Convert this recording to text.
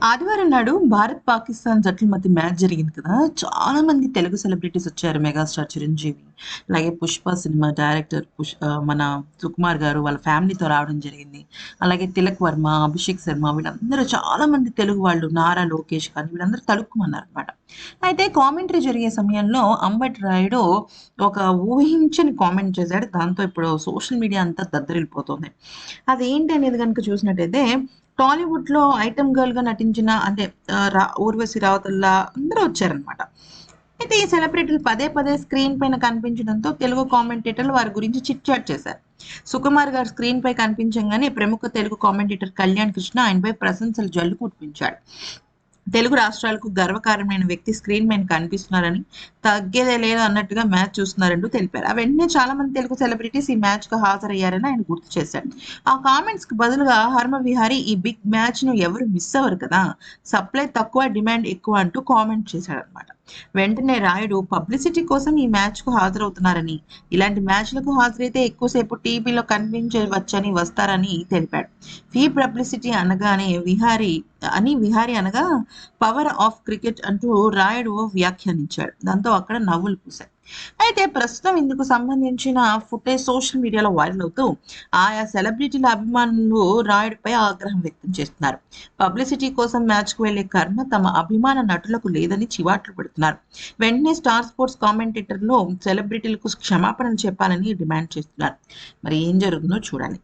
ఆదివారం నాడు భారత్, పాకిస్తాన్ జట్ల మధ్య మ్యాచ్ జరిగింది కదా! చాలా మంది తెలుగు సెలబ్రిటీస్ వచ్చారు. మెగాస్టార్ చిరంజీవి, అలాగే 'పుష్ప' సినిమా డైరెక్టర్ మన సుకుమార్ గారు వాళ్ళ ఫ్యామిలీతో రావడం జరిగింది. అలాగే తిలక్ వర్మ, అభిషేక్ శర్మ వీళ్ళందరూ చాలా మంది తెలుగు వాళ్ళు, నారా లోకేష్ కానీ వీళ్ళందరూ తళుక్కుమన్నారనమాట. అయితే కామెంటరీ జరిగే సమయంలో అంబటి రాయుడు ఒక ఊహించని కామెంట్ చేశాడు. దాంతో ఇప్పుడు సోషల్ మీడియా అంతా దద్దరిల్లిపోతుంది. అదేంటి అనేది గనుక చూసినట్టయితే టాలీవుడ్‌లో ఐటెమ్ గర్ల్‌గా నటించిన అంటే 'ఊర్వశి రావుతల్లా' అందరూ వచ్చారనమాట. అయితే ఈ సెలబ్రిటీలు పదే పదే స్క్రీన్ పైన కనిపించడంతో తెలుగు కామెంటేటర్లు వారి గురించి చిట్ చాట్ చేశారు. సుకుమార్ గారు స్క్రీన్ పై కనిపించంగానే ప్రముఖ తెలుగు కామెంటేటర్ కళ్యాణ్ కృష్ణ ఆయనపై ప్రశంసలు జల్లు కురిపించాడు. తెలుగు రాష్ట్రాలకు గర్వకారణమైన వ్యక్తి స్క్రీన్ మీద కనిపిస్తున్నారని, తగ్గేదే లేదు అన్నట్టుగా మ్యాచ్ చూస్తున్నారంటూ తెలిపారు. ఆ వెంటనే చాలా మంది తెలుగు సెలబ్రిటీస్ ఈ మ్యాచ్‌కు హాజరయ్యారని ఆయన గుర్తు చేశాడు. ఆ కామెంట్స్‌కి బదులుగా హర్మ విహారీ ఈ బిగ్ మ్యాచ్‌ను ఎవరు మిస్ అవ్వరు కదా! సప్లై తక్కువ, డిమాండ్ ఎక్కువ అంటూ కామెంట్ చేశాడన్నమాట. వెంటనే రాయుడు పబ్లిసిటీ కోసం ఈ మ్యాచ్‌కు హాజరవుతున్నారని, ఇలాంటి మ్యాచ్‌లకు హాజరైతే ఎక్కువసేపు టీవీలో కనిపించవచ్చని వస్తారని తెలిపాడు. ఫ్రీ పబ్లిసిటీ విహారీ అనగా పవర్ ఆఫ్ క్రికెట్ అంటూ రాయుడు వ్యాఖ్యానించాడు. దాంతో అక్కడ నవ్వులు పూశాయి. అయితే ప్రస్తుతం ఇందుకు సంబంధించిన ఫుటేజ్ సోషల్ మీడియాలో వైరల్ అవుతూ ఆయా సెలబ్రిటీల అభిమానులు రాయుడిపై ఆగ్రహం వ్యక్తం చేస్తున్నారు. పబ్లిసిటీ కోసం మ్యాచ్‌కు వెళ్లే కర్మ తమ అభిమాన నటులకు లేదని చివాట్లు పెడుతున్నారు. వెంటనే స్టార్ స్పోర్ట్స్ కామెంటేటర్లు సెలబ్రిటీలకు క్షమాపణలు చెప్పాలని డిమాండ్ చేస్తున్నారు. మరి ఏం జరుగుతుందో చూడాలి.